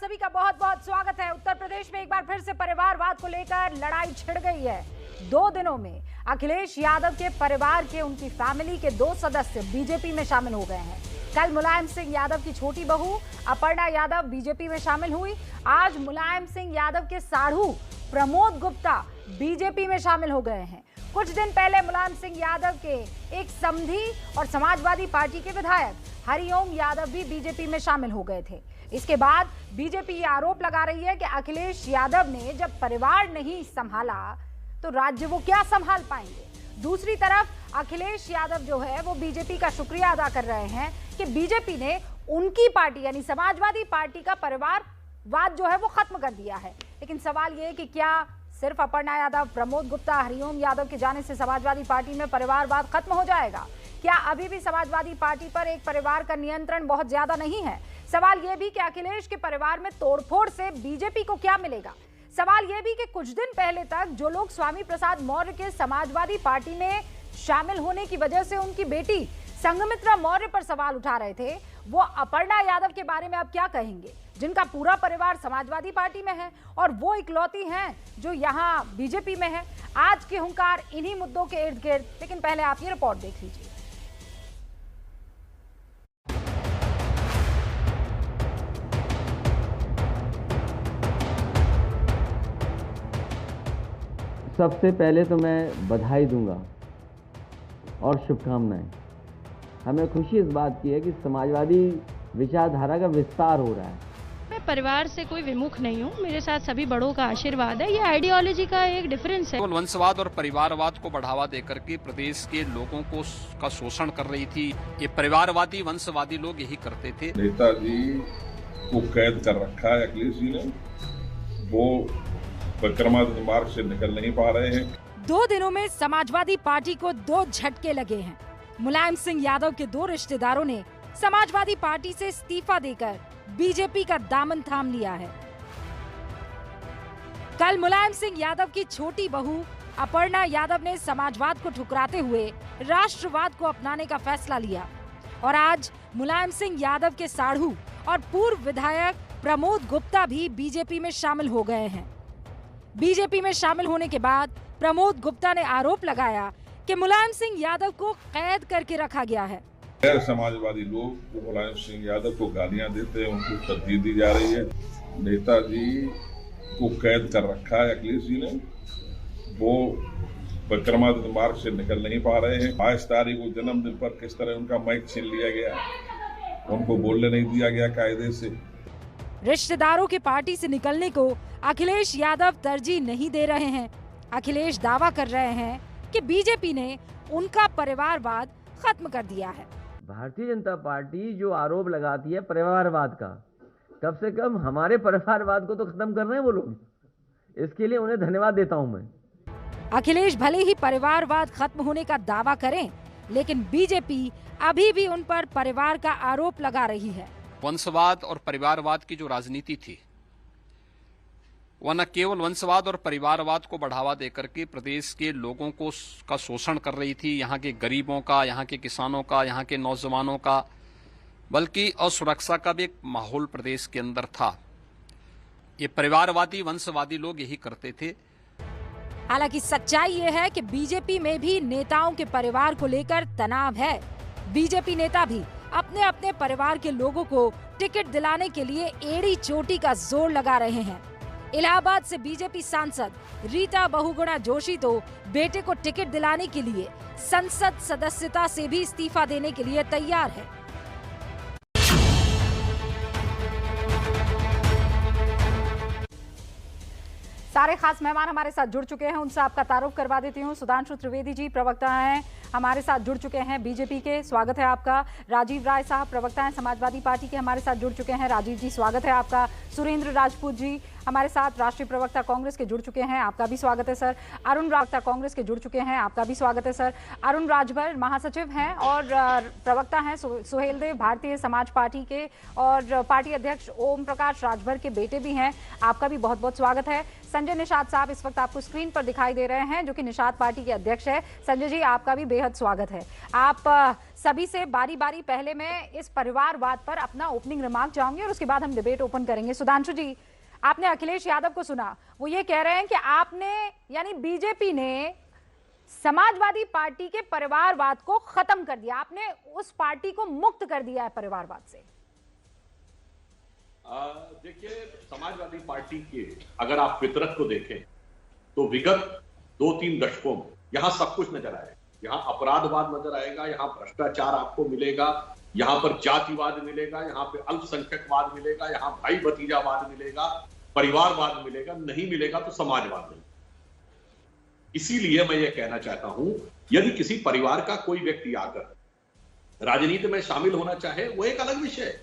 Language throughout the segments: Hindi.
सभी का बहुत बहुत स्वागत है। उत्तर प्रदेश में एक बार फिर से परिवारवाद को लेकर लड़ाई छिड़ गई है। 2 दिनों में अखिलेश यादव के परिवार के उनकी फैमिली के 2 सदस्य बीजेपी में शामिल हो गए हैं। कल मुलायम सिंह यादव की छोटी बहू अपर्णा यादव बीजेपी में शामिल हुई। आज मुलायम सिंह यादव के साढ़ू प्रमोद गुप्ता बीजेपी में शामिल हो गए हैं। कुछ दिन पहले मुलायम सिंह यादव के एक समधी और समाजवादी पार्टी के विधायक हरिओम यादव भी बीजेपी में शामिल हो गए थे। इसके बाद बीजेपी ये आरोप लगा रही है कि अखिलेश यादव ने जब परिवार नहीं संभाला तो राज्य वो क्या संभाल पाएंगे। दूसरी तरफ अखिलेश यादव जो है वो बीजेपी का शुक्रिया अदा कर रहे हैं कि बीजेपी ने उनकी पार्टी यानी समाजवादी पार्टी का परिवारवाद जो है वो खत्म कर दिया है। लेकिन सवाल ये है कि क्या सिर्फ अपर्णा यादव, प्रमोद गुप्ता, हरिओम यादव के जाने से समाजवादी पार्टी में परिवारवाद खत्म हो जाएगा? क्या अभी भी समाजवादी पार्टी पर एक परिवार का नियंत्रण बहुत ज्यादा नहीं है? सवाल यह भी कि अखिलेश के परिवार में तोड़फोड़ से बीजेपी को क्या मिलेगा? सवाल यह भी कि कुछ दिन पहले तक जो लोग स्वामी प्रसाद मौर्य के समाजवादी पार्टी में शामिल होने की वजह से उनकी बेटी संघमित्रा मौर्य पर सवाल उठा रहे थे, वो अपर्णा यादव के बारे में अब क्या कहेंगे, जिनका पूरा परिवार समाजवादी पार्टी में है और वो इकलौती हैं जो यहाँ बीजेपी में है। आज के हुंकार इन्हीं मुद्दों के इर्द गिर्द। लेकिन पहले आप ये रिपोर्ट देख लीजिए। सबसे पहले तो मैं बधाई दूंगा और शुभकामनाएं। हमें खुशी इस बात की है कि समाजवादी विचारधारा का विस्तार हो रहा है। मैं परिवार से कोई विमुख नहीं हूँ, मेरे साथ सभी बड़ों का आशीर्वाद है। ये आइडियोलॉजी का एक डिफरेंस है। वंशवाद और परिवारवाद को बढ़ावा देकर के प्रदेश के लोगों को का शोषण कर रही थी। ये परिवारवादी वंशवादी लोग यही करते थे। नेताजी को कैद कर रखा है अखिलेश जी ने, वो परिक्रमा मार्ग से निकल नहीं पा रहे हैं। 2 दिनों में समाजवादी पार्टी को 2 झटके लगे हैं। मुलायम सिंह यादव के 2 रिश्तेदारों ने समाजवादी पार्टी से इस्तीफा देकर बीजेपी का दामन थाम लिया है। कल मुलायम सिंह यादव की छोटी बहू अपर्णा यादव ने समाजवाद को ठुकराते हुए राष्ट्रवाद को अपनाने का फैसला लिया और आज मुलायम सिंह यादव के साढ़ू और पूर्व विधायक प्रमोद गुप्ता भी बीजेपी में शामिल हो गए हैं। बीजेपी में शामिल होने के बाद प्रमोद गुप्ता ने आरोप लगाया कि मुलायम सिंह यादव को कैद करके रखा गया है। गैर समाजवादी लोग जो मुलायम सिंह यादव को गालियां देते हैं, उनको तरजीह दी जा रही है। नेताजी को कैद कर रखा है अखिलेश जी ने, वो परिक्रमा मार्ग से निकल नहीं पा रहे हैं। 22 तारीख को जन्मदिन पर किस तरह उनका माइक छीन लिया गया, उनको बोलने नहीं दिया गया कायदे से। रिश्तेदारों के पार्टी से निकलने को अखिलेश यादव तरजीह नहीं दे रहे हैं। अखिलेश दावा कर रहे हैं कि बीजेपी ने उनका परिवारवाद खत्म कर दिया है। भारतीय जनता पार्टी जो आरोप लगाती है परिवारवाद का, कम से कम हमारे परिवारवाद को तो खत्म कर रहे हैं वो लोग। इसके लिए उन्हें धन्यवाद देता हूं मैं। अखिलेश भले ही परिवारवाद खत्म होने का दावा करें, लेकिन बीजेपी अभी भी उन पर परिवार का आरोप लगा रही है। वंशवाद और परिवारवाद की जो राजनीति थी वह न केवल वंशवाद और परिवारवाद को बढ़ावा देकर के प्रदेश के लोगों को का शोषण कर रही थी, यहाँ के गरीबों का, यहाँ के किसानों का, यहाँ के नौजवानों का, बल्कि असुरक्षा का भी एक माहौल प्रदेश के अंदर था। ये परिवारवादी वंशवादी लोग यही करते थे। हालांकि सच्चाई ये है कि बीजेपी में भी नेताओं के परिवार को लेकर तनाव है। बीजेपी नेता भी अपने अपने परिवार के लोगों को टिकट दिलाने के लिए एड़ी चोटी का जोर लगा रहे हैं। इलाहाबाद से बीजेपी सांसद रीता बहुगुणा जोशी तो बेटे को टिकट दिलाने के लिए संसद सदस्यता से भी इस्तीफा देने के लिए तैयार है। सारे खास मेहमान हमारे साथ जुड़ चुके हैं, उनसे आपका तारुफ करवा देती हूँ। सुधांशु त्रिवेदी जी प्रवक्ता हैं, हमारे साथ जुड़ चुके हैं बीजेपी के, स्वागत है आपका। राजीव राय साहब प्रवक्ता हैं समाजवादी पार्टी के, हमारे साथ जुड़ चुके हैं। राजीव जी स्वागत है आपका। सुरेंद्र राजपूत जी हमारे साथ राष्ट्रीय प्रवक्ता कांग्रेस के जुड़ चुके हैं, आपका भी स्वागत है सर। अरुण प्रवक्ता कांग्रेस के जुड़ चुके हैं, आपका भी स्वागत है सर। अरुण राजभर महासचिव हैं और प्रवक्ता हैं सुहेल देव भारतीय समाज पार्टी के, और पार्टी अध्यक्ष ओम प्रकाश राजभर के बेटे भी हैं, आपका भी बहुत बहुत स्वागत है। संजय निषाद साहब इस वक्त आपको स्क्रीन पर दिखाई दे रहे हैं, जो कि निषाद पार्टी के अध्यक्ष है। संजय जी, आपका भी बेहद स्वागत है। आप सभी से बारी बारी पहले मैं इस परिवारवाद पर अपना ओपनिंग रिमार्क चाहूंगी और उसके बाद हम डिबेट ओपन करेंगे। सुधांशु जी, आपने अखिलेश यादव को सुना, वो ये कह रहे हैं कि आपने यानी बीजेपी ने समाजवादी पार्टी के परिवारवाद को खत्म कर दिया, आपने उस पार्टी को मुक्त कर दिया है परिवारवाद से। देखिए, समाजवादी पार्टी के अगर आप फितरत को देखें तो विगत 2-3 दशकों में यहां सब कुछ नजर आएगा। यहां अपराधवाद नजर आएगा, यहां भ्रष्टाचार आपको मिलेगा, यहां पर जातिवाद मिलेगा, यहां पे अल्पसंख्यकवाद मिलेगा, यहां भाई भतीजावाद मिलेगा, परिवारवाद मिलेगा, नहीं मिलेगा तो समाजवाद मिलेगा। इसीलिए मैं ये कहना चाहता हूं, यदि किसी परिवार का कोई व्यक्ति आकर राजनीति में शामिल होना चाहे वो एक अलग विषय है,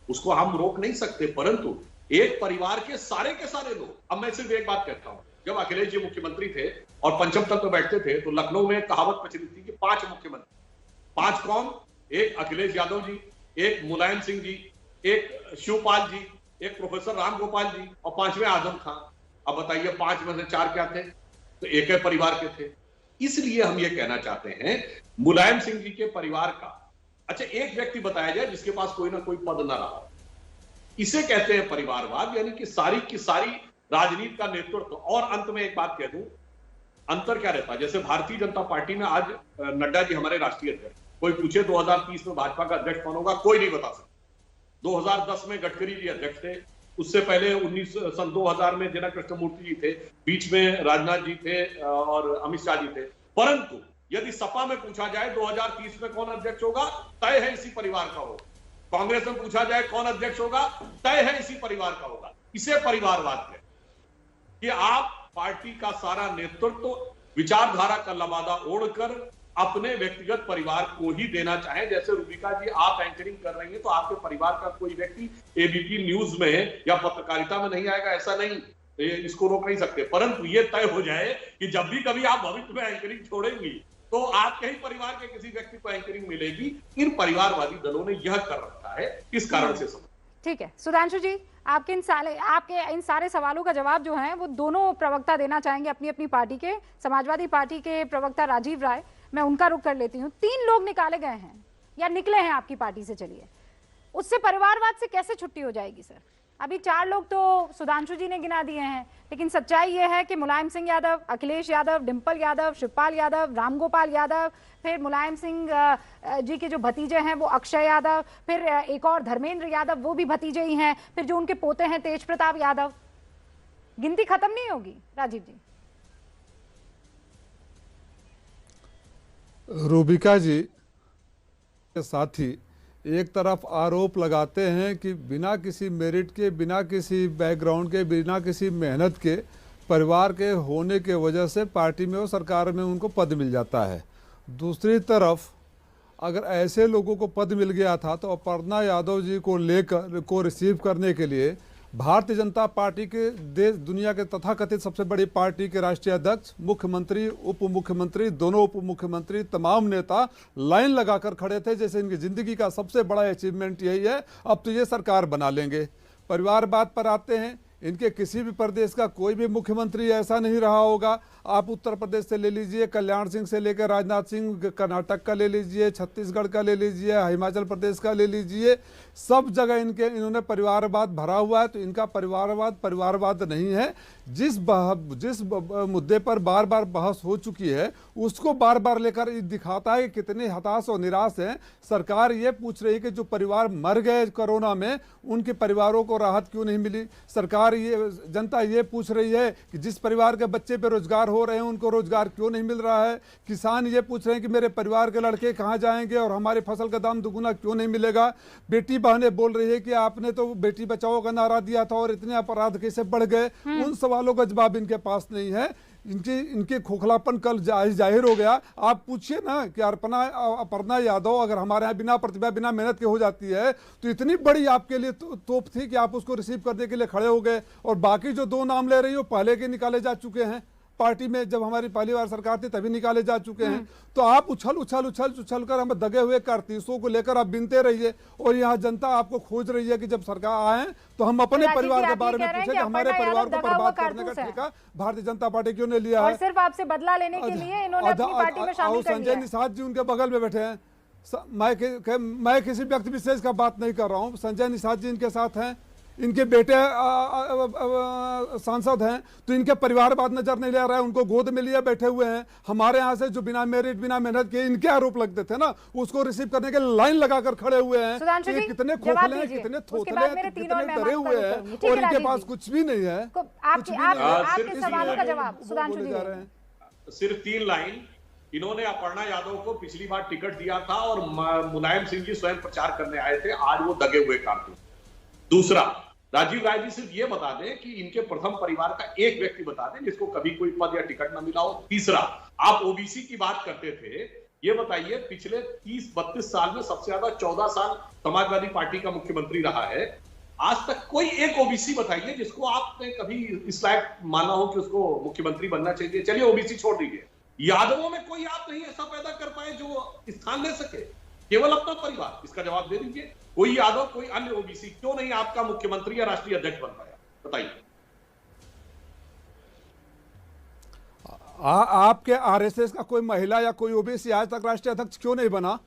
उसको हम रोक नहीं सकते, परंतु एक परिवार के सारे लोग। अब मैं सिर्फ एक बात कहता हूं, जब अखिलेश जी मुख्यमंत्री थे और पंचम तत्व में बैठते थे तो लखनऊ में कहावत प्रचलित थी कि 5 मुख्यमंत्री। 5 कौन? एक अखिलेश यादव जी, एक मुलायम सिंह जी, एक शिवपाल जी, एक प्रोफेसर राम गोपाल जी और 5वें आजम खान। अब बताइए 5 में से 4 क्या थे? तो एक ही परिवार के थे। इसलिए हम ये कहना चाहते हैं, मुलायम सिंह जी के परिवार का अच्छा एक व्यक्ति बताया जाए जिसके पास कोई ना कोई पद ना रहा, इसे कहते हैं परिवारवाद, यानी कि सारी की सारी राजनीति का नेतृत्व। और अंत में एक बात कह दूं, अंतर क्या रहता है, जैसे भारतीय जनता पार्टी में आज नड्डा जी हमारे राष्ट्रीय अध्यक्ष, कोई पूछे 2030 में भाजपा का अध्यक्ष कौन होगा, कोई नहीं बता सकता। 2010 में गडकरी जी अध्यक्ष थे, उससे पहले सन 2000 में जेना कृष्णमूर्ति जी थे, बीच में राजनाथ जी थे और अमित शाह जी थे। परंतु यदि सपा में पूछा जाए 2030 में कौन अध्यक्ष होगा, तय है इसी परिवार का होगा। कांग्रेस में पूछा जाए कौन अध्यक्ष होगा, तय है इसी परिवार का होगा। इसे परिवारवाद है कि आप पार्टी का सारा नेतृत्व विचारधारा का लबादा ओढ़कर अपने व्यक्तिगत परिवार को ही देना चाहे। जैसे रूबिका जी आप एंकरिंग कर रही हैं तो आपके परिवार का कोई व्यक्ति एबीपी न्यूज में या पत्रकारिता में नहीं आएगा, ऐसा नहीं, इसको रोक नहीं सकते। परंतु ये तय हो जाए कि जब भी कभी आप भविष्य में एंकरिंग छोड़ेंगी तो आपके ही परिवार के किसी व्यक्ति को एंकरिंग मिलेगी। इन परिवारवादी दलों ने यह कर रखा है, इस कारण से समझ। ठीक है सुधांशु जी, आपके इन सारे सवालों का जवाब जो है वो दोनों प्रवक्ता देना चाहेंगे अपनी अपनी पार्टी के। समाजवादी पार्टी के प्रवक्ता राजीव राय, मैं उनका रुख कर लेती हूँ। 3 लोग निकाले गए हैं या निकले हैं आपकी पार्टी से, चलिए उससे परिवारवाद से कैसे छुट्टी हो जाएगी सर? अभी 4 लोग तो सुधांशु जी ने गिना दिए हैं, लेकिन सच्चाई यह है कि मुलायम सिंह यादव, अखिलेश यादव, डिंपल यादव, शिवपाल यादव, रामगोपाल यादव, फिर मुलायम सिंह जी के जो भतीजे हैं वो अक्षय यादव, फिर एक और धर्मेंद्र यादव, वो भी भतीजे ही हैं, फिर जो उनके पोते हैं तेज प्रताप यादव, गिनती खत्म नहीं होगी। राजीव जी। रूबिका जी के साथी एक तरफ आरोप लगाते हैं कि बिना किसी मेरिट के, बिना किसी बैकग्राउंड के, बिना किसी मेहनत के, परिवार के होने के वजह से पार्टी में और सरकार में उनको पद मिल जाता है। दूसरी तरफ अगर ऐसे लोगों को पद मिल गया था तो अपर्णा यादव जी को रिसीव करने के लिए भारतीय जनता पार्टी के देश दुनिया के तथाकथित सबसे बड़ी पार्टी के राष्ट्रीय अध्यक्ष, मुख्यमंत्री, उप मुख्यमंत्री, दोनों उप मुख्यमंत्री, तमाम नेता लाइन लगाकर खड़े थे, जैसे इनकी जिंदगी का सबसे बड़ा अचीवमेंट यही है, अब तो ये सरकार बना लेंगे। परिवारवाद पर आते हैं, इनके किसी भी प्रदेश का कोई भी मुख्यमंत्री ऐसा नहीं रहा होगा। आप उत्तर प्रदेश से ले लीजिए, कल्याण सिंह से लेकर राजनाथ सिंह, कर्नाटक का ले लीजिए, छत्तीसगढ़ का ले लीजिए, हिमाचल प्रदेश का ले लीजिए, सब जगह इन्होंने परिवारवाद भरा हुआ है। तो इनका परिवारवाद नहीं है। जिस मुद्दे पर बार बार बहस हो चुकी है उसको बार बार लेकर दिखाता है कि कितने हताश और निराश हैं। सरकार ये पूछ रही है कि जो परिवार मर गए कोरोना में उनके परिवारों को राहत क्यों नहीं मिली। जनता ये पूछ रही है कि जिस परिवार के बच्चे पे रोजगार हो रहे हैं उनको रोजगार क्यों नहीं मिल रहा है। किसान ये पूछ रहे हैं कि मेरे परिवार के लड़के कहाँ जाएंगे और हमारी फसल का दाम दुगुना क्यों नहीं मिलेगा। बेटी बहनें बोल रही है कि आपने तो बेटी बचाओ का नारा दिया था और इतने अपराध कैसे बढ़ गए। उन सवालों का जवाब इनके पास नहीं है। इनके खोखलापन कल जाहिर हो गया। आप पूछिए ना कि अपर्णा यादव अगर हमारे यहाँ बिना प्रतिभा बिना मेहनत के हो जाती है तो इतनी बड़ी आपके लिए तोप थी कि आप उसको रिसीव करने के लिए खड़े हो गए। और बाकी जो 2 नाम ले रही हो पहले के निकाले जा चुके हैं, पार्टी में जब हमारी पहली बार सरकार थी तभी निकाले जा चुके हैं। तो आप उछल कर हम दगे हुए कारतीसों को लेकर आप बिनते रहिए और यहाँ जनता आपको खोज रही है कि जब सरकार आए तो हम अपने परिवार के बारे में पूछे कि हमारे परिवार को बर्बाद करने का ठेका भारतीय जनता पार्टी क्यों ने लिया है। सिर्फ आपसे बदला लेने के लिए इन्होंने अपनी पार्टी में शामिल कर लिया। संजय निषाद जी उनके बगल में बैठे हैं। मैं किसी व्यक्ति विशेष का बात नहीं कर रहा हूँ। संजय निषाद जी इनके साथ हैं, इनके बेटे सांसद हैं, तो इनके परिवारवाद नजर नहीं ले रहा है, उनको गोद में लिए बैठे हुए हैं। हमारे यहाँ से जो बिना मेरिट बिना मेहनत के इनके आरोप लगते थे ना, उसको रिसीव करने के लाइन लगाकर खड़े हुए हैं। ये कितने खोखले हैं, कितने थोथले हैं, कितने डरे हुए हैं और इनके पास कुछ भी नहीं है। आपके सवाल का जवाब सुधांशु जी सिर्फ 3 लाइन। इन्होंने अपर्णा यादव को पिछली बार टिकट दिया था और मुलायम सिंह जी स्वयं प्रचार करने आए थे, आज वो दगे हुए कारतूस। दूसरा, राजीव राय जी सिर्फ ये बता दें कि इनके प्रथम परिवार का एक व्यक्ति बता दें जिसको कभी कोई पद या टिकट ना मिला हो। तीसरा, आप ओबीसी की बात करते थे, ये बताइए पिछले 30-32 साल में सबसे ज्यादा 14 साल समाजवादी पार्टी का मुख्यमंत्री रहा है, आज तक कोई एक ओबीसी बताइए जिसको आपने कभी इस लायक माना हो कि उसको मुख्यमंत्री बनना चाहिए। चलिए ओबीसी छोड़ दीजिए, यादवों में कोई आप नहीं ऐसा पैदा कर पाए जो स्थान ले सके, केवल अपना परिवार। इसका जवाब दे दीजिए। कोई यादव कोई अन्य ओबीसी क्यों नहीं आपका मुख्यमंत्री या राष्ट्रीय अध्यक्ष बन पाया, बताइए। आपके आरएसएस का कोई महिला या कोई ओबीसी आज तक राष्ट्रीय अध्यक्ष क्यों नहीं बना?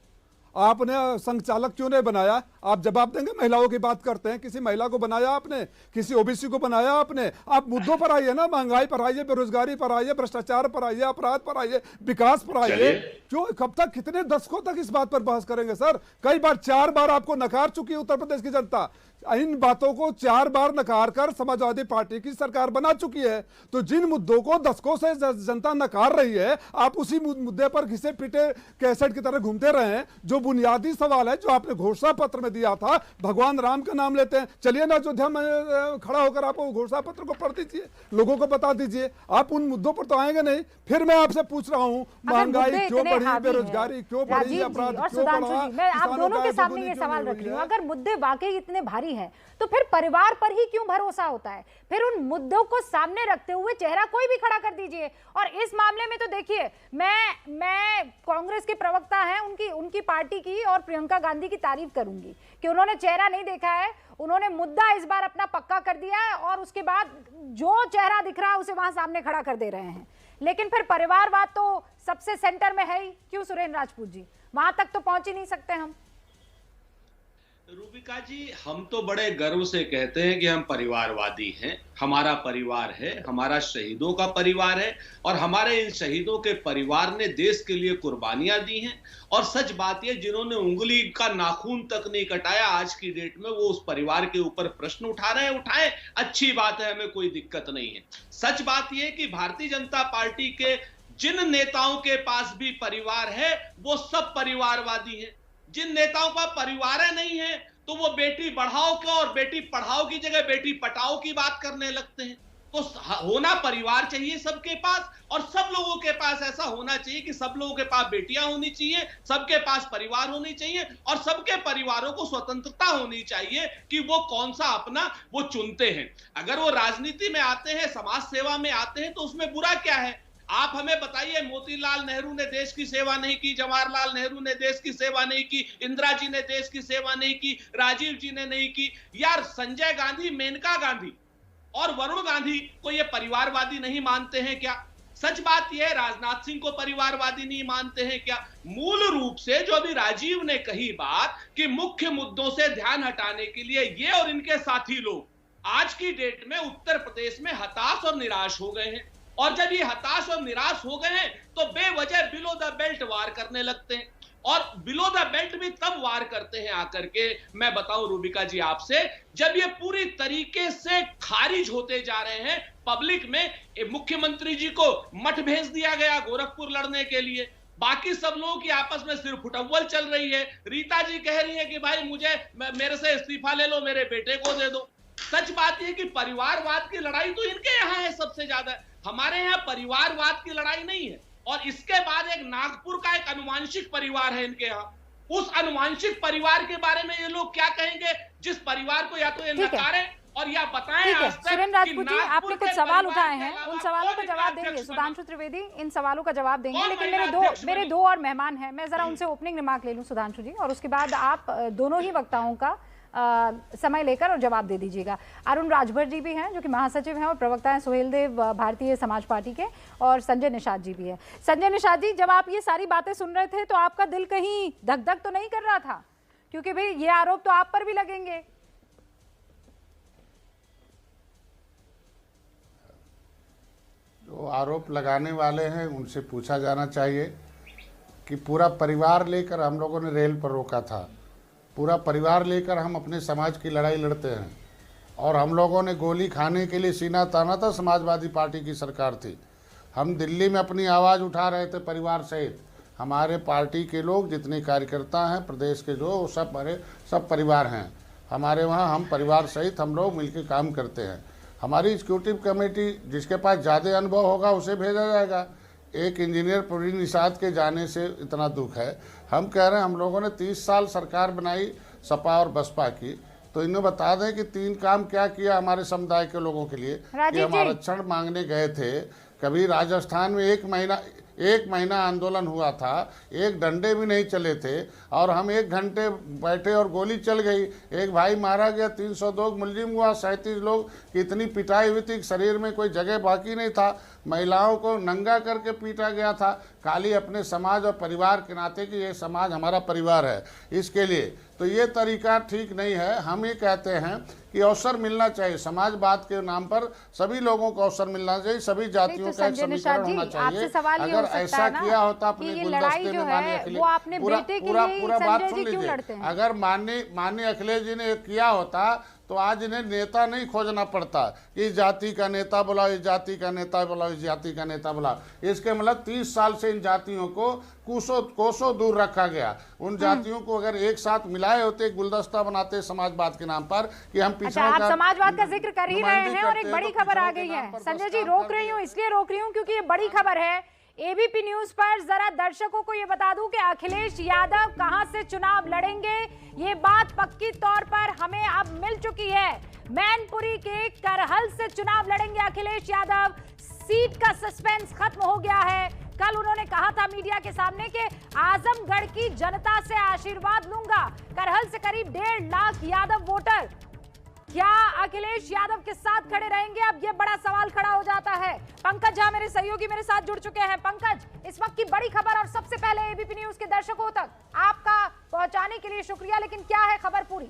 आपने संचालक क्यों नहीं बनाया? आप जवाब देंगे। महिलाओं की बात करते हैं, किसी महिला को बनाया आपने? किसी ओबीसी को बनाया आपने? आप मुद्दों पर आइए ना, महंगाई पर आइए, बेरोजगारी पर आइए, भ्रष्टाचार पर आइए, अपराध पर आइए, विकास पर आइए। क्यों, कब तक, कितने दशकों तक इस बात पर बहस करेंगे सर? कई बार 4 बार आपको नकार चुकी है उत्तर प्रदेश की जनता। इन बातों को 4 बार नकार कर समाजवादी पार्टी की सरकार बना चुकी है। तो जिन मुद्दों को दशकों से जनता नकार रही है, आप उसी मुद्दे पर घिसे पिटे कैसेट की तरह घूमते रहे हैं। जो बुनियादी सवाल है जो आपने घोषणा पत्र में दिया था, भगवान राम का नाम लेते हैं, चलिए ना अयोध्या में खड़ा होकर आप घोषणा पत्र को पढ़ दीजिए, लोगों को बता दीजिए। आप उन मुद्दों पर तो आएंगे नहीं। फिर मैं आपसे पूछ रहा हूँ, महंगाई क्यों बढ़ी, बेरोजगारी क्यों बढ़ी, अपराध क्यों बढ़ा? मैं आप दोनों के सामने ये सवाल रख रही हूँ, अगर मुद्दे वाकई इतने भारी है तो फिर परिवार पर ही क्यों भरोसा होता है? फिर उन मुद्दों को सामने रखते हुए चेहरा कोई भी खड़ा कर दीजिए। और इस मामले में तो देखिए, मैं कांग्रेस के प्रवक्ता हैं, उनकी पार्टी की और प्रियंका गांधी की तारीफ करूंगी कि उन्होंने चेहरा नहीं देखा है, उन्होंने मुद्दा इस बार अपना पक्का कर दिया है और उसके बाद जो चेहरा दिख रहा है उसे वहां सामने खड़ा कर दे रहे हैं। लेकिन फिर परिवारवाद तो सबसे सेंटर में है ही। क्यों सुरेंद्र राजपूत जी, वहां तक तो पहुंच ही नहीं सकते हम? रूबिका जी, हम तो बड़े गर्व से कहते हैं कि हम परिवारवादी हैं। हमारा परिवार है, हमारा शहीदों का परिवार है और हमारे इन शहीदों के परिवार ने देश के लिए कुर्बानियां दी हैं। और सच बात यह, जिन्होंने उंगली का नाखून तक नहीं कटाया आज की डेट में, वो उस परिवार के ऊपर प्रश्न उठा रहे हैं। उठाएं, अच्छी बात है, हमें कोई दिक्कत नहीं है। सच बात यह है कि भारतीय जनता पार्टी के जिन नेताओं के पास भी परिवार है वो सब परिवारवादी हैं। जिन नेताओं का परिवार नहीं है तो वो बेटी बढ़ाओ को और बेटी पढ़ाओ की जगह बेटी पटाओ की बात करने लगते हैं। तो होना परिवार चाहिए सबके पास, और सब लोगों के पास ऐसा होना चाहिए कि सब लोगों के पास बेटियां होनी चाहिए, सबके पास परिवार होनी चाहिए और सबके परिवारों को स्वतंत्रता होनी चाहिए कि वो कौन सा अपना वो चुनते हैं। अगर वो राजनीति में आते हैं, समाज सेवा में आते हैं, तो उसमें बुरा क्या है? आप हमें बताइए, मोतीलाल नेहरू ने देश की सेवा नहीं की, जवाहरलाल नेहरू ने देश की सेवा नहीं की, इंदिरा जी ने देश की सेवा नहीं की, राजीव जी ने नहीं की। यार, संजय गांधी, मेनका गांधी और वरुण गांधी को ये परिवारवादी नहीं मानते हैं क्या? सच बात यह है, राजनाथ सिंह को परिवारवादी नहीं मानते हैं क्या? मूल रूप से जो अभी राजीव ने कही बात कि मुख्य मुद्दों से ध्यान हटाने के लिए ये और इनके साथी लोग आज की डेट में उत्तर प्रदेश में हताश और निराश हो गए हैं। और जब ये हताश और निराश हो गए हैं तो बेवजह बिलो द बेल्ट वार करने लगते हैं। और बिलो द बेल्ट भी तब वार करते हैं आकर के, मैं बताऊं रूबिका जी आपसे, जब ये पूरी तरीके से खारिज होते जा रहे हैं पब्लिक में। मुख्यमंत्री जी को मठ भेज दिया गया गोरखपुर लड़ने के लिए, बाकी सब लोगों की आपस में सिर्फ फुटबॉल चल रही है। रीता जी कह रही है कि भाई मेरे से इस्तीफा ले लो, मेरे बेटे को दे दो। सच बात यह कि परिवारवाद की लड़ाई तो इनके यहाँ है सबसे ज्यादा। हमारे यहाँ परिवारवाद की लड़ाई नहीं है। और इसके बाद एक नागपुर का एक अनुवांशिक परिवार है इनके यहाँ, उस अनुवांशिक परिवार के बारे में ये लोग क्या कहेंगे, जिस परिवार को या तो ये नकारे और या बताएं आज तक। सुरेंद्र राजपूत जी, आपने कुछ सवाल उठाए हैं, उन सवालों का जवाब देंगे सुधांशु त्रिवेदी, इन सवालों का जवाब देंगे, लेकिन मेरे दो और मेहमान हैं, मैं जरा उनसे ओपनिंग रिमार्क ले लूं सुधांशु जी, और उसके बाद आप दोनों ही वक्ताओं का समय लेकर और जवाब दे दीजिएगा। अरुण राजभर जी भी हैं जो कि महासचिव हैं और प्रवक्ता हैं सुहेल देव भारतीय समाज पार्टी के, और संजय निषाद जी भी हैं। संजय निषाद जी, जब आप ये सारी बातें सुन रहे थे तो आपका दिल कहीं धक धक तो नहीं कर रहा था, क्योंकि भाई ये आरोप तो आप पर भी लगेंगे। जो आरोप लगाने वाले हैं उनसे पूछा जाना चाहिए कि पूरा परिवार लेकर हम लोगों ने रेल पर रोका था, पूरा परिवार लेकर हम अपने समाज की लड़ाई लड़ते हैं, और हम लोगों ने गोली खाने के लिए सीना ताना था। समाजवादी पार्टी की सरकार थी, हम दिल्ली में अपनी आवाज़ उठा रहे थे परिवार सहित। हमारे पार्टी के लोग जितने कार्यकर्ता हैं प्रदेश के, जो सब परिवार हैं हमारे वहाँ। हम परिवार सहित हम लोग मिलकर काम करते हैं। हमारी एग्जीक्यूटिव कमेटी जिसके पास ज़्यादा अनुभव होगा उसे भेजा जाएगा। एक इंजीनियर प्रवीण निषाद के जाने से इतना दुख है। हम कह रहे हैं हम लोगों ने 30 साल सरकार बनाई सपा और बसपा की, तो इन्हें बता दें कि 3 काम क्या किया हमारे समुदाय के लोगों के लिए कि हम आरक्षण मांगने गए थे। कभी राजस्थान में एक महीना आंदोलन हुआ था, एक डंडे भी नहीं चले थे, और हम 1 घंटे बैठे और गोली चल गई, एक भाई मारा गया, 302 मुलजिम हुआ, 37 लोग की इतनी पिटाई हुई थी, शरीर में कोई जगह बाकी नहीं था, महिलाओं को नंगा करके पीटा गया था, खाली अपने समाज और परिवार के नाते कि ये समाज हमारा परिवार है इसके लिए। तो ये तरीका ठीक नहीं है। हम ये कहते हैं कि अवसर मिलना चाहिए, समाजवाद के नाम पर सभी लोगों को अवसर मिलना चाहिए, सभी जातियों का एक समीकरण होना चाहिए। अगर ऐसा किया होता अपने गुलदस्ते में माननीय अखिलेश, पूरा बात सुन लीजिए, अगर माननीय अखिलेश जी ने किया होता तो आज इन्हें नेता नहीं खोजना पड़ता कि इस जाति का नेता बुलाओ, इस जाति का नेता बुलाओ, इस जाति का नेता बुलाओ। इसके मतलब 30 साल से इन जातियों को कोसों दूर रखा गया। उन जातियों को अगर एक साथ मिलाए होते, गुलदस्ता बनाते समाजवाद के नाम पर कि हम पिछड़ा। आप समाजवाद का जिक्र कर ही रहे हैं और एक बड़ी खबर आ गई है। संजय जी, रोक रही हूँ, इसलिए रोक रही हूँ क्योंकि ये बड़ी खबर है। एबीपी न्यूज पर जरा दर्शकों को ये बता दूं कि अखिलेश यादव कहां से चुनाव लड़ेंगे, ये बात पक्की तौर पर हमें अब मिल चुकी है। मैनपुरी के करहल से चुनाव लड़ेंगे अखिलेश यादव। सीट का सस्पेंस खत्म हो गया है। कल उन्होंने कहा था मीडिया के सामने कि आजमगढ़ की जनता से आशीर्वाद लूंगा। करहल से करीब 1.5 लाख यादव वोटर क्या अखिलेश यादव के साथ खड़े रहेंगे? अब ये बड़ा सवाल खड़ा हो जाता है। पंकज झा मेरे सहयोगी मेरे साथ जुड़ चुके हैं। पंकज, इस वक्त की बड़ी खबर और सबसे पहले एबीपी न्यूज के दर्शकों तक आपका पहुंचाने के लिए शुक्रिया, लेकिन क्या है खबर पूरी?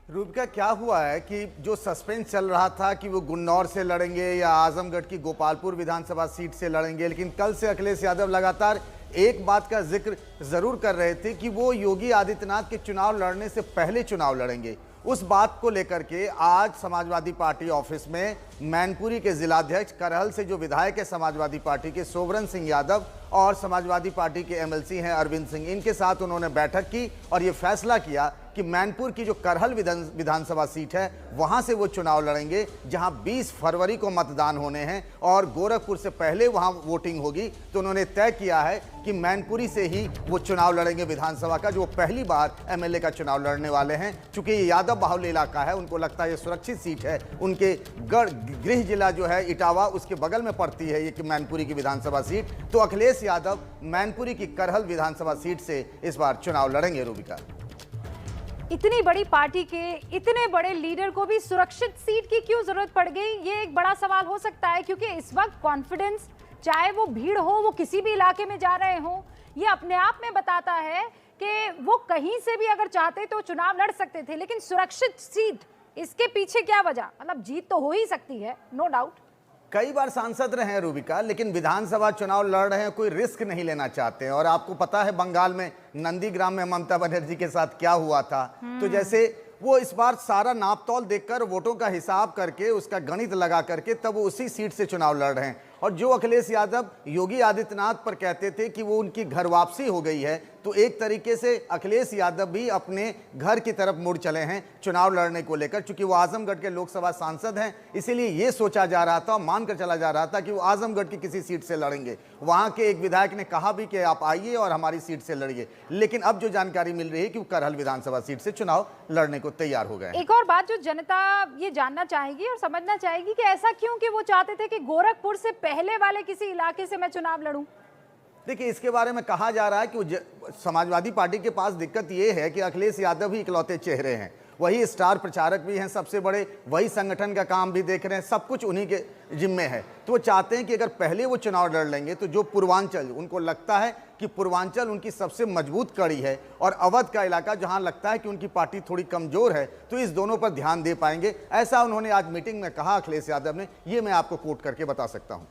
रूबिका, क्या हुआ है कि जो सस्पेंस चल रहा था कि वो गुन्नौर से लड़ेंगे या आजमगढ़ की गोपालपुर विधानसभा सीट से लड़ेंगे, लेकिन कल से अखिलेश यादव लगातार एक बात का जिक्र जरूर कर रहे थे कि वो योगी आदित्यनाथ के चुनाव लड़ने से पहले चुनाव लड़ेंगे। उस बात को लेकर के आज समाजवादी पार्टी ऑफिस में मैनपुरी के जिलाध्यक्ष, करहल से जो विधायक है समाजवादी पार्टी के सोवरन सिंह यादव, और समाजवादी पार्टी के एमएलसी हैं अरविंद सिंह, इनके साथ उन्होंने बैठक की और ये फैसला किया कि मैनपुर की जो करहल विधानसभा सीट है वहां से वो चुनाव लड़ेंगे, जहां 20 फरवरी को मतदान होने हैं और गोरखपुर से पहले वहां वोटिंग होगी। तो उन्होंने तय किया है कि मैनपुरी से ही वो चुनाव लड़ेंगे विधानसभा का, जो पहली बार एमएलए का चुनाव लड़ने वाले हैं। चूंकि ये यादव बाहुल इलाका है, उनको लगता है ये सुरक्षित सीट है। उनके गृह जिला जो है इटावा, उसके बगल में पड़ती है ये मैनपुरी की विधानसभा सीट। तो अखिलेश यादव मैनपुरी की करहल विधानसभा सीट से इस बार चुनाव लड़ेंगे। रूबिका, इतनी बड़ी पार्टी के इतने बड़े लीडर को भी सुरक्षित सीट की क्यों जरूरत पड़ गई, ये एक बड़ा सवाल हो सकता है, क्योंकि इस वक्त कॉन्फिडेंस, चाहे वो भीड़ हो, वो किसी भी इलाके में जा रहे हो, ये अपने आप में बताता है कि वो कहीं से भी अगर चाहते तो चुनाव लड़ सकते थे। लेकिन सुरक्षित सीट, इसके पीछे क्या वजह? मतलब जीत तो हो ही सकती है, नो डाउट। कई बार सांसद रहे हैं रूबिका, लेकिन विधानसभा चुनाव लड़ रहे हैं, कोई रिस्क नहीं लेना चाहते हैं। और आपको पता है बंगाल में नंदीग्राम में ममता बनर्जी के साथ क्या हुआ था। तो जैसे वो इस बार सारा नापतौल देखकर, वोटों का हिसाब करके, उसका गणित लगा करके तब वो उसी सीट से चुनाव लड़ रहे हैं। और जो अखिलेश यादव योगी आदित्यनाथ पर कहते थे कि वो उनकी घर वापसी हो गई है, तो तो एक तरीके से अखिलेश यादव भी अपने घर की तरफ मुड़ चले हैं चुनाव लड़ने को लेकर। चूंकि वो आजमगढ़ के लोकसभा सांसद हैं, इसीलिए ये सोचा जा रहा था, मानकर चला जा रहा था कि वो आजमगढ़ की किसी सीट से लड़ेंगे। वहां के एक विधायक ने कहा भी कि आप आइए और हमारी सीट से लड़िए, लेकिन अब जो जानकारी मिल रही है कि वो करहल विधानसभा सीट से चुनाव लड़ने को तैयार हो गए। एक और बात जो जनता ये जानना चाहेगी और समझना चाहेगी कि ऐसा क्यों कि वो चाहते थे कि गोरखपुर से पहले वाले किसी इलाके से मैं चुनाव लड़ूं। देखिए, इसके बारे में कहा जा रहा है कि समाजवादी पार्टी के पास दिक्कत ये है कि अखिलेश यादव ही इकलौते चेहरे हैं, वही स्टार प्रचारक भी हैं सबसे बड़े, वही संगठन का काम भी देख रहे हैं, सब कुछ उन्हीं के जिम्मे है। तो वो चाहते हैं कि अगर पहले वो चुनाव लड़ लेंगे तो जो पूर्वांचल, उनको लगता है कि पूर्वांचल उनकी सबसे मजबूत कड़ी है और अवध का इलाका जहां लगता है कि उनकी पार्टी थोड़ी कमजोर है, तो इस दोनों पर ध्यान दे पाएंगे। ऐसा उन्होंने आज मीटिंग में कहा अखिलेश यादव ने, ये मैं आपको कोट करके बता सकता हूं।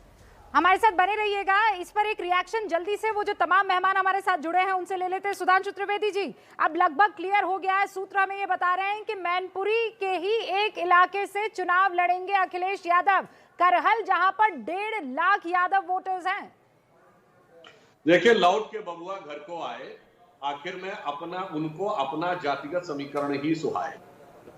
हमारे साथ बने रहिएगा, इस पर एक रिएक्शन जल्दी से वो जो तमाम मेहमान हमारे साथ जुड़े हैं उनसे ले लेते हैं। सुधांशु त्रिवेदी जी, अब लगभग क्लियर हो गया है, सूत्र हमें ये बता रहे हैं कि मैनपुरी के ही एक इलाके से चुनाव लड़ेंगे अखिलेश यादव, करहल, जहां पर 1.5 लाख यादव वोटर्स हैं। देखिए, लौट के बबुआ घर को आए, आखिर में उनको अपना जातिगत समीकरण ही सुहाए।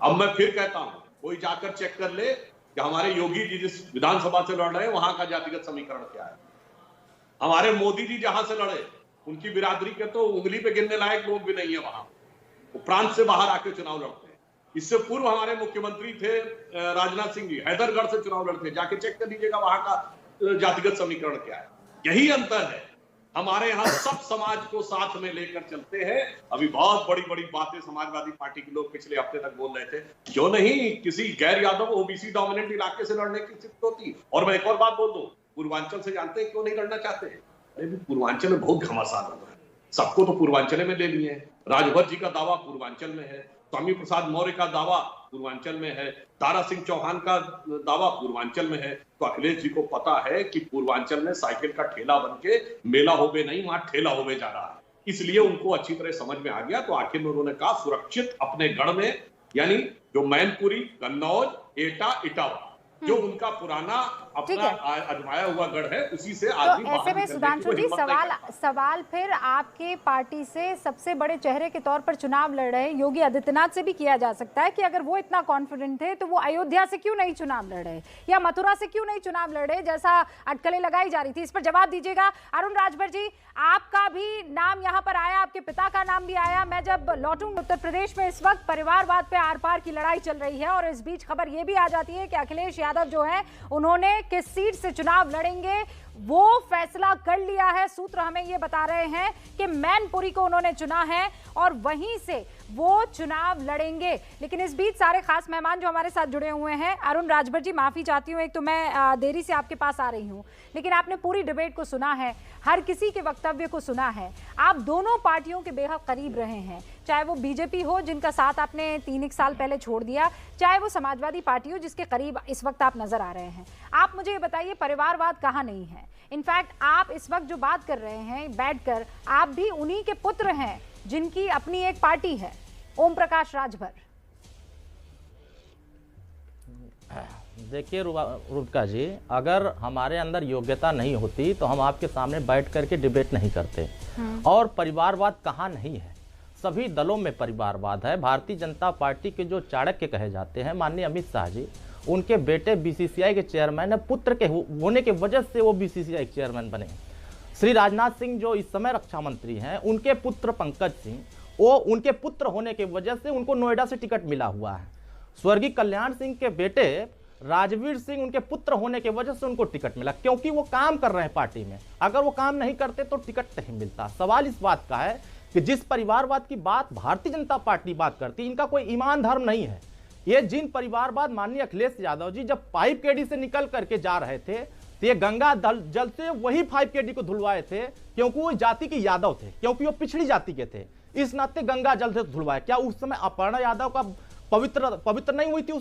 अब मैं फिर कहता हूं, कोई जाकर चेक कर ले कि हमारे योगी जी जिस विधानसभा से लड़ रहे हैं वहां का जातिगत समीकरण क्या है। हमारे मोदी जी जहां से लड़े उनकी बिरादरी के तो उंगली पे गिनने लायक लोग भी नहीं है वहां, वो प्रांत से बाहर आके चुनाव लड़ते हैं। इससे पूर्व हमारे मुख्यमंत्री थे राजनाथ सिंह जी, हैदरगढ़ से चुनाव लड़ते, जाके चेक कर लीजिएगा वहां का जातिगत समीकरण क्या है। यही अंतर है, हमारे यहाँ सब समाज को साथ में लेकर चलते हैं। अभी बहुत बड़ी बड़ी बातें समाजवादी पार्टी के लोग पिछले हफ्ते तक बोल रहे थे, क्यों नहीं किसी गैर यादव ओबीसी डोमिनेंट इलाके से लड़ने की स्थिति होती। और मैं एक और बात बोल दूं, पूर्वांचल से जानते हैं क्यों नहीं लड़ना चाहते हैं? अरे पूर्वांचल में बहुत घमासान हो रहा है, सबको तो पूर्वांचल में ले लिए हैं। राजभर जी का दावा पूर्वांचल में है, स्वामी प्रसाद मौर्य का दावा पूर्वांचल में है, तारा सिंह चौहान का दावा पूर्वांचल में है। तो अखिलेश जी को पता है कि पूर्वांचल में साइकिल का ठेला बन के मेला होवे नहीं, वहां ठेला होवे जा रहा है। इसलिए उनको अच्छी तरह समझ में आ गया। तो आखिर में उन्होंने कहा सुरक्षित अपने गढ़ में, यानी जो मैनपुरी, कन्नौज, एटा, इटावा, जो उनका पुराना अपना आजमाया हुआ गढ़ है, उसी से आदमी तो ऐसे में सुधांशु जी सवाल फिर आपके पार्टी से सबसे बड़े चेहरे के तौर पर चुनाव लड़ रहे योगी आदित्यनाथ से भी किया जा सकता है कि अगर वो इतना कॉन्फिडेंट थे तो वो अयोध्या से क्यों नहीं चुनाव लड़ रहे या मथुरा से क्यों नहीं चुनाव लड़ रहे, जैसा अटकलें लगाई जा रही थी। इस पर जवाब दीजिएगा। अरुण राजभर जी, आपका भी नाम यहाँ पर आया, आपके पिता का नाम भी आया। मैं जब लौटूंगा उत्तर प्रदेश में इस वक्त परिवारवाद पे आर पार की लड़ाई चल रही है और इस बीच खबर ये भी आ जाती है कि अखिलेश यादव जो है उन्होंने किस सीट से चुनाव लड़ेंगे वो फैसला कर लिया है। सूत्र हमें ये बता रहे हैं कि मैनपुरी को उन्होंने चुना है और वहीं से वो चुनाव लड़ेंगे। लेकिन इस बीच सारे खास मेहमान जो हमारे साथ जुड़े हुए हैं, अरुण राजभर जी माफी चाहती हूँ, एक तो मैं देरी से आपके पास आ रही हूँ, लेकिन आपने पूरी डिबेट को सुना है, हर किसी के वक्तव्य को सुना है। आप दोनों पार्टियों के बेहद करीब रहे हैं, चाहे वो बीजेपी हो जिनका साथ आपने 3 साल पहले छोड़ दिया, चाहे वो समाजवादी पार्टी हो जिसके करीब इस वक्त आप नजर आ रहे हैं। आप मुझे ये बताइए, परिवारवाद कहाँ नहीं है? इनफैक्ट आप इस वक्त जो बात कर रहे हैं बैठकर, आप भी उन्हीं के पुत्र हैं जिनकी अपनी एक पार्टी है, ओम प्रकाश राजभर। देखिए रुपका जी, अगर हमारे अंदर योग्यता नहीं होती तो हम आपके सामने बैठ करके डिबेट नहीं करते। और परिवारवाद कहाँ नहीं है, सभी दलों में परिवारवाद है। भारतीय जनता पार्टी के जो चाणक्य कहे जाते हैं माननीय अमित शाह जी, उनके बेटे बीसीसीआई के चेयरमैन है, पुत्र के होने के वजह से वो बीसीसीआई के चेयरमैन बने। श्री राजनाथ सिंह जो इस समय रक्षा मंत्री हैं, उनके पुत्र पंकज सिंह, वो उनके पुत्र होने के वजह से उनको नोएडा से टिकट मिला हुआ है। स्वर्गीय कल्याण सिंह के बेटे राजवीर सिंह, उनके पुत्र होने के वजह से उनको टिकट मिला, क्योंकि वो काम कर रहे हैं पार्टी में। अगर वो काम नहीं करते तो टिकट नहीं मिलता। सवाल इस बात का है कि जिस परिवारवाद की बात भारतीय जनता पार्टी बात करती, इनका कोई ईमान धर्म नहीं है। ये जिन परिवारवाद माननीय अखिलेश यादव जी जब 5 KD से निकल करके जा रहे थे तो ये गंगा जल से वही 5 KD को धुलवाए थे, क्योंकि वो जाति के यादव थे, क्योंकि वो पिछड़ी जाति के थे, इस नाते गंगा जल से धुलवाए। क्या उस समय अपर्णा यादव का पवित्र नहीं हुई थी?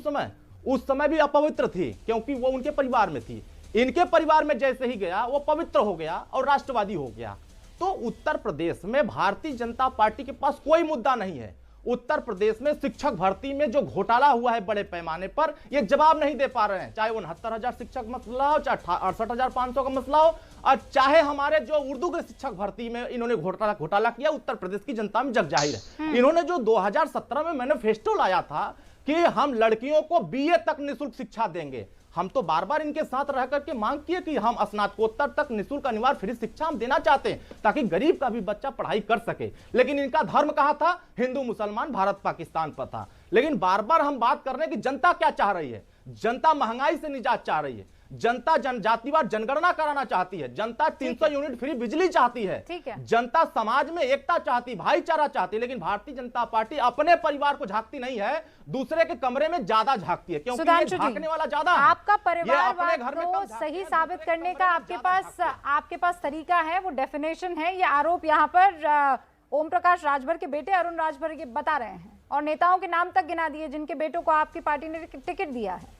उस समय भी अपवित्र थी, क्योंकि वो उनके परिवार में थी। इनके परिवार में जैसे ही गया वो पवित्र हो गया और राष्ट्रवादी हो गया। तो उत्तर प्रदेश में भारतीय जनता पार्टी के पास कोई मुद्दा नहीं है। उत्तर प्रदेश में शिक्षक भर्ती में जो घोटाला हुआ है बड़े पैमाने पर, ये जवाब नहीं दे पा रहे हैं। चाहे 69,000 शिक्षक मसला हो, चाहे 68,500 का मसला हो, और चाहे हमारे जो उर्दू के शिक्षक भर्ती में इन्होंने घोटाला किया, उत्तर प्रदेश की जनता में जग जाहिर है। इन्होंने जो 2017 में मैनिफेस्टो लाया था कि हम लड़कियों को बीए तक निःशुल्क शिक्षा देंगे, हम तो बार बार इनके साथ रह करके मांग किए कि हम स्नातकोत्तर तक निःशुल्क अनिवार्य फ्री शिक्षा हम देना चाहते हैं ताकि गरीब का भी बच्चा पढ़ाई कर सके। लेकिन इनका धर्म कहां था? हिंदू मुसलमान भारत पाकिस्तान पर था। लेकिन बार बार हम बात कर रहे हैं कि जनता क्या चाह रही है। जनता महंगाई से निजात चाह रही है, जनता जनजातिवार जनगणना कराना चाहती है, जनता 300 यूनिट फ्री बिजली चाहती है, जनता समाज में एकता चाहती, भाईचारा चाहती। लेकिन भारतीय जनता पार्टी अपने परिवार को झांकती नहीं है, दूसरे के कमरे में ज्यादा झांकती है, क्योंकि ये झांकने वाला ज्यादा है। आपका परिवारवाद को सही साबित करने का आपके पास तरीका है, वो डेफिनेशन है। ये आरोप यहाँ पर ओम प्रकाश राजभर के बेटे अरुण राजभर के बता रहे हैं और नेताओं के नाम तक गिना दिए जिनके बेटों को आपकी पार्टी ने टिकट दिया है।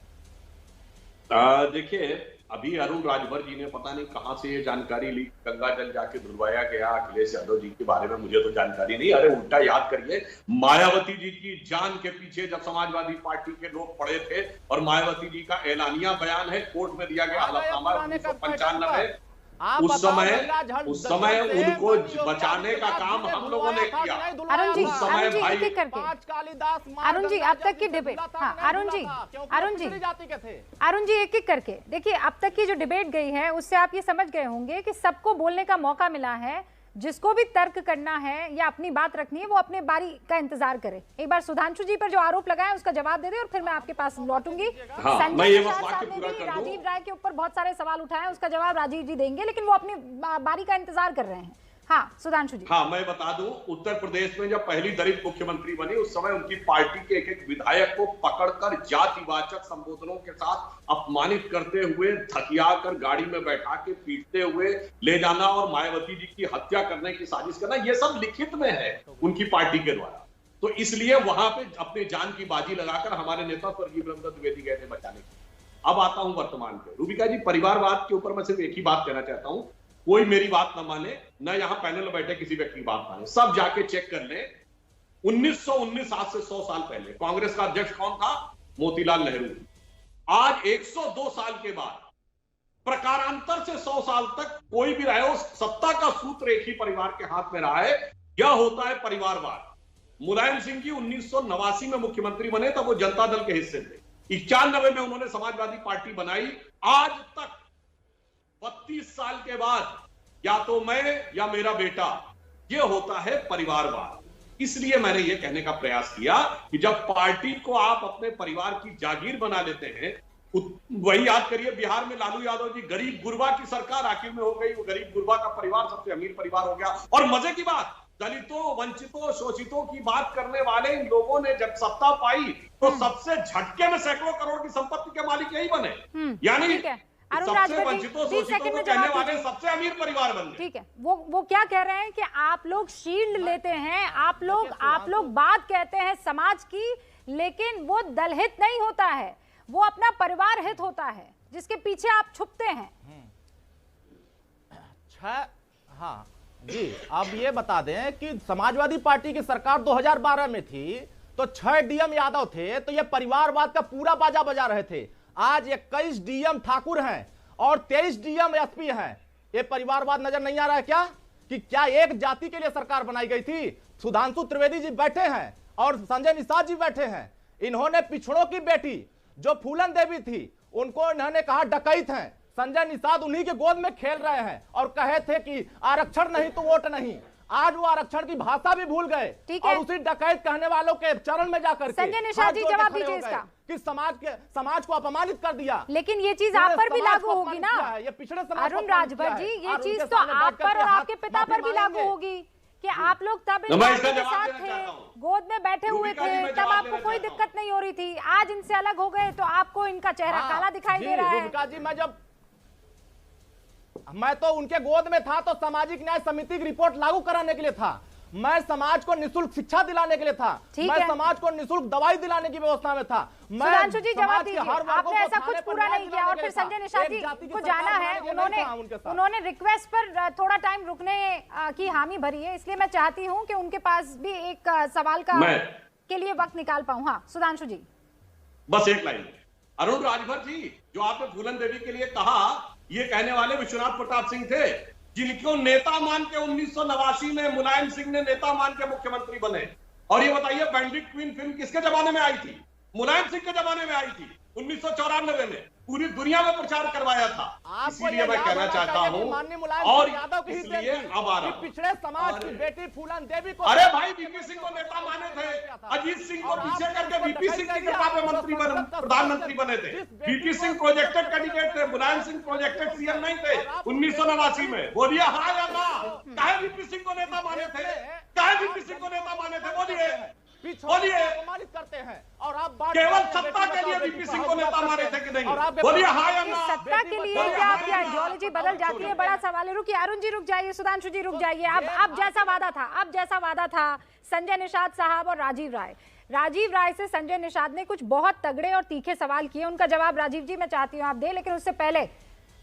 देखिए, अभी अरुण राजभर जी ने पता नहीं कहां से ये जानकारी ली, गंगा जल जाके धुलवाया गया अखिलेश यादव जी के बारे में, मुझे तो जानकारी नहीं। अरे उल्टा याद करिए, मायावती जी की जान के पीछे जब समाजवादी पार्टी के लोग पड़े थे और मायावती जी का एलानिया बयान है, कोर्ट में दिया गया हलफनामा 1995, उस समय उनको बचाने का काम हम लोगों ने किया। अरुण जी, उस समय भाई अरुण जी अब तक की डिबेट, हाँ अरुण जी एक एक करके देखिए, अब तक की जो डिबेट गई है उससे आप ये समझ गए होंगे कि सबको बोलने का मौका मिला है। जिसको भी तर्क करना है या अपनी बात रखनी है वो अपने बारी का इंतजार करे। एक बार सुधांशु जी पर जो आरोप लगाए उसका जवाब दे दे और फिर मैं आपके पास लौटूंगी। संजय साहब ने भी राजीव राय के ऊपर बहुत सारे सवाल उठाए, उसका जवाब राजीव जी देंगे, लेकिन वो अपनी बारी का इंतजार कर रहे हैं। हाँ सुधांशु जी। हाँ, मैं बता दूं, उत्तर प्रदेश में जब पहली दलित मुख्यमंत्री बनी उस समय उनकी पार्टी के एक विधायक को पकड़कर जातिवाचक संबोधनों के साथ अपमानित करते हुए, धकियाकर गाड़ी में बैठा के पीटते हुए ले जाना और मायावती जी की हत्या करने की साजिश करना, ये सब लिखित में है उनकी पार्टी के द्वारा। तो इसलिए वहां पे अपनी जान की बाजी लगाकर हमारे नेता स्वर्गीय ब्रह्मदत्त द्विवेदी गए थे बचाने के। अब आता हूं वर्तमान पे। रूबिका जी, परिवारवाद के ऊपर मैं सिर्फ एक ही बात कहना चाहता हूं, कोई मेरी बात न माने, न यहां पैनल में बैठे किसी व्यक्ति की बात माने, सब जाके चेक कर ले। 1919 आज से 100 साल पहले कांग्रेस का अध्यक्ष कौन था? मोतीलाल नेहरू। आज 102 साल के बाद प्रकारांतर से 100 साल तक कोई भी रहे हो, सत्ता का सूत्र एक ही परिवार के हाथ में रहा है। यह होता है परिवारवाद। मुलायम सिंह जी 1989 में मुख्यमंत्री बने, तब वो जनता दल के हिस्से थे। 91 में उन्होंने समाजवादी पार्टी बनाई। आज तक 32 साल के बाद या तो मैं या मेरा बेटा, यह होता है परिवारवाद। इसलिए मैंने यह कहने का प्रयास किया कि जब पार्टी को आप अपने परिवार की जागीर बना लेते हैं, वही याद करिए बिहार में लालू यादव जी गरीब गुरबा की सरकार आखिर में हो गई, वो गरीब गुरबा का परिवार सबसे अमीर परिवार हो गया। और मजे की बात, दलितों, वंचितों, शोषितों की बात करने वाले इन लोगों ने जब सत्ता पाई तो सबसे झटके में सैकड़ों करोड़ की संपत्ति के मालिक यही बने, यानी सबसे वंचितों, शोषितों को कहने वाले सबसे अमीर परिवार बन गए। ठीक है, वो क्या कह रहे हैं कि आप लोग शील्ड लेते हैं, आप लोग बात कहते हैं समाज की, लेकिन वो दलहित नहीं होता है, वो अपना परिवार हित होता है जिसके पीछे आप छुपते हैं। हाँ जी, अब ये बता दें कि समाजवादी पार्टी की सरकार 2012 में थी तो 6 डीएम यादव थे, तो ये परिवारवाद का पूरा बाजा बजा रहे थे। आज 21 डीएम ठाकुर हैं और 23 डीएम एसपी हैं। ये परिवारवाद नजर नहीं आ रहा है क्या? कि क्या एक जाति के लिए सरकार बनाई गई थी? सुधांशु त्रिवेदी जी बैठे हैं और संजय निषाद जी बैठे हैं। इन्होंने पिछड़ों की बेटी जो फूलन देवी थी उनको इन्होंने कहा डकैत हैं। संजय निषाद उन्हीं के गोद में खेल रहे हैं और कहे थे कि आरक्षण नहीं तो वोट नहीं। आज वो आरक्षण की भाषा भी भूल गए और उसी डकैत कहने वालों के चरण में जाकर संजय निषाद जी जवाब दीजिए इसका कि समाज को अपमानित कर दिया। लेकिन ये चीज आप पर भी लागू होगी ना ये पिछड़े समाज। अरुण राजभर जी, ये चीज तो आप पर और आपके पिता पर भी लागू होगी कि आप लोग तब इनके साथ थे, गोद में बैठे हुए थे, तब आपको कोई दिक्कत नहीं हो रही थी। आज इनसे अलग हो गए तो आपको इनका चेहरा काला दिखाई दे रहा है। मैं तो उनके गोद में था तो सामाजिक न्याय समिति की रिपोर्ट लागू कराने के लिए था। मैं समाज को निःशुल्क शिक्षा दिलाने के लिए था, मैं समाज को निःशुल्क दवाई दिलाने की व्यवस्था में था। सुधांशु जी जवाब दीजिए, आपने ऐसा कुछ पूरा नहीं किया। और फिर संजय निषाद जी को जाना है, उन्होंने रिक्वेस्ट पर थोड़ा टाइम रुकने की हामी भरी है, इसलिए मैं चाहती हूँ कि उनके पास भी एक सवाल का के लिए वक्त निकाल पाऊं। हाँ सुधांशु जी, बस एक लाइन। अरुण राजभर जी, जो आपने फूलन देवी के लिए कहा, ये कहने वाले विश्वनाथ प्रताप सिंह थे, जिनको नेता मान के 1989 में मुलायम सिंह ने नेता मान के मुख्यमंत्री बने। और ये बताइए, बैंडिट क्वीन फिल्म किसके जमाने में आई थी? मुलायम सिंह के जमाने में आई थी, 1994 में। पूरी दुनिया में प्रचार करवाया था। इसीलिए मैं कहना चाहता हूँ, और इसलिए अब आ रहा हूं, पिछड़े समाज की बेटी फूलन देवी को, अरे भाई वीपी सिंह को नेता माने थे, अजीत सिंह को पीछे करके वीपी सिंह की कृपा पे मंत्री बने, प्रधानमंत्री बने थे। वीपी सिंह प्रोजेक्टेड कैंडिडेट थे, मुलायम सिंह प्रोजेक्टेड सीएम नहीं थे 1989 में। बोलिए हाँ या ना, काहे वीपी सिंह को नेता माने थे? काहे वीपी सिंह को नेता माने थे? बोलिए बोलिए। अपमानित करते हैं और आप केवल सत्ता के लिए वीपी सिंह को नेता माने थे कि नहीं? बोलिए हाँ या ना। सत्ता के लिए क्या आपकी आइडियोलॉजी बदल जाती है? बड़ा सवाल है। रुकिए अरुण जी, रुक जाइए, सुधांशु जी रुक जाइए। अब जैसा वादा था संजय निषाद साहब और राजीव राय से संजय निषाद ने कुछ बहुत तगड़े और तीखे सवाल किए। उनका जवाब राजीव जी मैं चाहती हूँ आप दें, लेकिन उससे पहले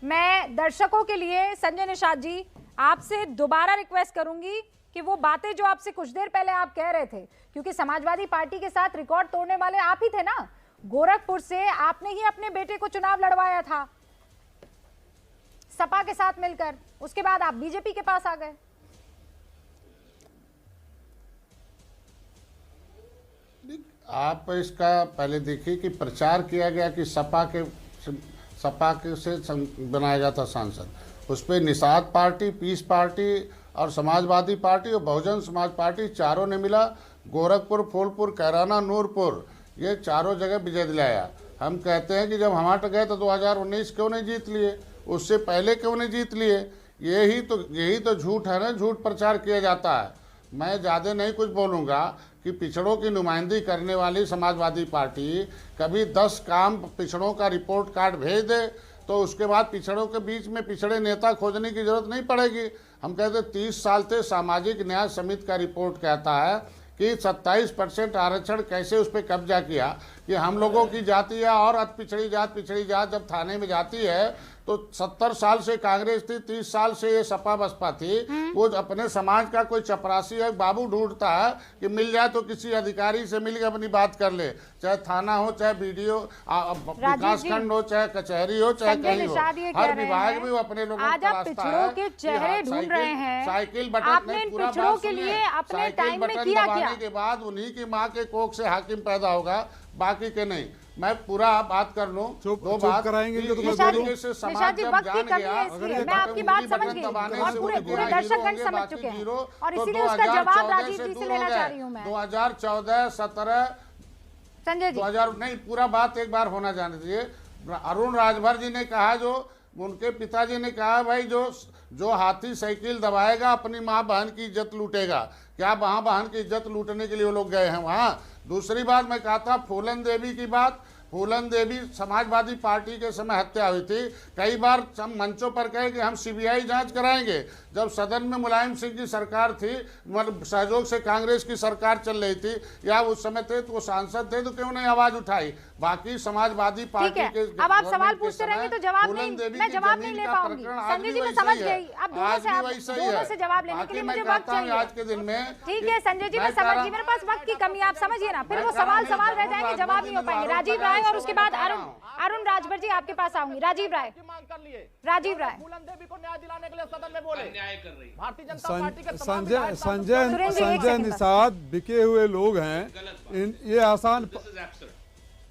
मैं दर्शकों के लिए संजय निषाद जी आपसे दोबारा रिक्वेस्ट करूंगी कि वो बातें जो आपसे कुछ देर पहले आप कह रहे थे, क्योंकि समाजवादी पार्टी के साथ रिकॉर्ड तोड़ने वाले आप ही थे ना। गोरखपुर से आपने ही अपने बेटे को चुनाव लड़वाया था सपा के साथ मिलकर, उसके बाद आप बीजेपी के पास आ गए। आप इसका पहले देखिए कि प्रचार किया गया कि सपा के से बनाया गया था सांसद, उस पर निषाद पार्टी, पीस पार्टी और समाजवादी पार्टी और बहुजन समाज पार्टी चारों ने मिला गोरखपुर, फूलपुर, कैराना, नूरपुर, ये चारों जगह विजय दिलाया। हम कहते हैं कि जब हम हट गए तो 2019 क्यों नहीं जीत लिए, उससे पहले क्यों नहीं जीत लिए? यही तो झूठ है ना, झूठ प्रचार किया जाता है। मैं ज़्यादा नहीं कुछ बोलूँगा कि पिछड़ों की नुमाइंदगी करने वाली समाजवादी पार्टी कभी 10 काम पिछड़ों का रिपोर्ट कार्ड भेज दे तो उसके बाद पिछड़ों के बीच में पिछड़े नेता खोजने की जरूरत नहीं पड़ेगी। हम कहते 30 साल से सामाजिक न्याय समिति का रिपोर्ट कहता है कि 27% आरक्षण कैसे उस पर कब्जा किया कि हम लोगों की जाति या और पिछड़ी जात जब थाने में जाती है तो 70 साल से कांग्रेस थी, 30 साल से ये सपा बसपा थी। वो अपने समाज का कोई चपरासी या बाबू ढूंढता है कि मिल जाए तो किसी अधिकारी से मिलकर अपनी बात कर ले, चाहे थाना हो, चाहे बीडीओ विकास खंड हो, चाहे कचहरी हो, चाहे कहीं हो, हर विभाग में वो अपने लोगों को रास्ता है। साइकिल बटन दबाने के बाद उन्हीं की माँ के कोख से हाकिम पैदा होगा, बाकी के नहीं। मैं पूरा बात कर लूं, दो बात कराएंगे तो से समाज जब जान गया, मैं आपकी बात समझ गई और पूरे दर्शकगण समझ चुके हैं और इसीलिए उसका जवाब राजीव जी से लेना चाह रही हूं मैं। 2014, 17 संजय जी 2000 नहीं, पूरा बात एक बार होना जाने दीजिए। अरुण राजभर जी ने कहा, जो उनके पिताजी ने कहा, भाई जो हाथी साइकिल दबाएगा अपनी माँ बहन की इज्जत लूटेगा। क्या माँ बहन की इज्जत लूटने के लिए वो लोग गए हैं वहाँ? दूसरी बात मैं कहा था फूलन देवी की बात, फूलन देवी समाजवादी पार्टी के समय हत्या हुई थी। कई बार हम मंचों पर कहे कि हम सीबीआई जांच कराएंगे। जब सदन में मुलायम सिंह की सरकार थी, सहयोग से कांग्रेस की सरकार चल रही थी या उस समय थे तो वो सांसद थे, तो क्यों नहीं आवाज उठाई? बाकी समाजवादी पार्टी के अब आप सवाल पूछते रहेंगे तो जवाब नहीं, मैं जवाब नहीं ले पाऊंगी। संजय जी मैं समझ गई, अब दोनों से जवाब लेने के लिए मुझे वक्त चाहिए आज के दिन में। ठीक है संजय जी मैं समझ गई, मेरे पास वक्त की कमी, आप समझिए ना, फिर वो सवाल रह जाएंगे, जवाब नहीं हो पाएंगे। राजीव राय और उसके बाद अरुण राजभर जी आपके पास आऊंगी। राजीव राय फूलन देवी को न्याय दिलाने के लिए सदन में बोले, न्याय कर रही भारतीय जनता पार्टी के संजय निषाद बिके हुए लोग हैं। ये आसान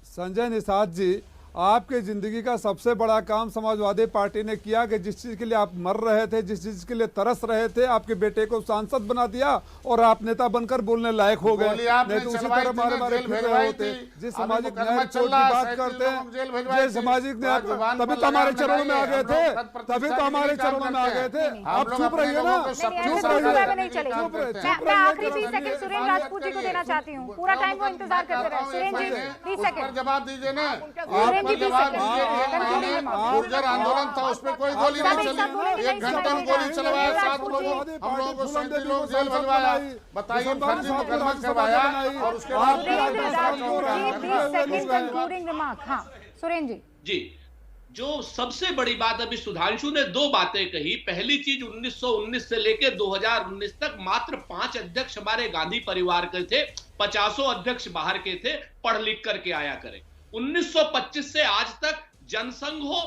संजय निषाद जी, आपके जिंदगी का सबसे बड़ा काम समाजवादी पार्टी ने किया कि जिस चीज के लिए आप मर रहे थे, जिस चीज के लिए तरस रहे थे, आपके बेटे को सांसद बना दिया और आप नेता बनकर बोलने लायक हो गए। नहीं तो उसी तरह मारे फिर रहे होते। जिस सामाजिक न्याय रिपोर्ट की बात करते हैं, जिस सामाजिक न्याय, तभी तो हमारे चरणों में आ गए थे, तभी तो हमारे चरणों में आ गए थे। आप चुप रहिए ना, चुप रहिए। मैं आखिरी 20 सेकंड सुरेंद्र राजपूत जी को देना चाहती हूँ, पूरा टाइम वो इंतजार करते रहे। सुरेंद्र जी 20 सेकंड जवाब दीजिए ना। जी, जवाब बीस दीजिए। एक सेकंड। महीने गुर्जर आंदोलन था, उसमें कोई गोली नहीं चली। 1 घंटा में गोली चलवाया, 7 लोगों हम लोगों को 37 लोग जेल भजवाया। बताइए, फर्जी मुकदमा करवाया और उसके बाद हाँ सुरेंद्र जी, जो सबसे बड़ी बात अभी सुधांशु ने 2 बातें कही। पहली चीज, 1919 से लेकर 2019 तक मात्र 5 अध्यक्ष हमारे गांधी परिवार के थे, 50 अध्यक्ष बाहर के थे, पढ़ लिख करके आया करें। 1925 से आज तक जनसंघ हो,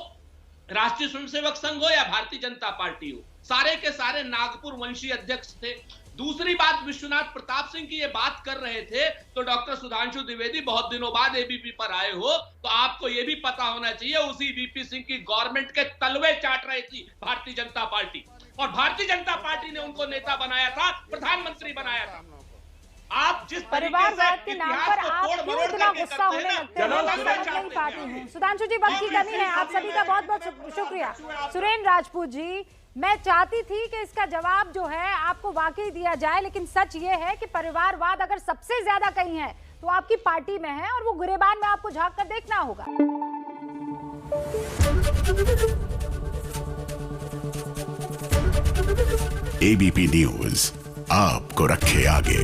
राष्ट्रीय स्वयंसेवक संघ हो या भारतीय जनता पार्टी हो, सारे के सारे नागपुर वंशी अध्यक्ष थे। दूसरी बात, विश्वनाथ प्रताप सिंह की ये बात कर रहे थे तो डॉक्टर सुधांशु द्विवेदी बहुत दिनों बाद एबीपी पर आए हो तो आपको ये भी पता होना चाहिए, उसी वीपी सिंह की गवर्नमेंट के तलवे चाट रही थी भारतीय जनता पार्टी, और भारतीय जनता पार्टी ने उनको नेता बनाया था, प्रधानमंत्री बनाया था। आप जिस परिवारवाद के नाम पर आप क्यों इतना गुस्सा होने लगते हैं, मैं समझ नहीं पाती हूँ। सुधांशु जी, वक्त की कमी है, आप सभी का बहुत बहुत शुक्रिया। सुरेंद्र राजपूत जी, मैं चाहती थी कि इसका जवाब जो है आपको वाकई दिया जाए, लेकिन सच ये है कि परिवारवाद अगर सबसे ज्यादा कहीं है तो आपकी पार्टी में है, और वो गिरेबान में आपको झांक कर देखना होगा। एबीपी न्यूज आपको रखे आगे।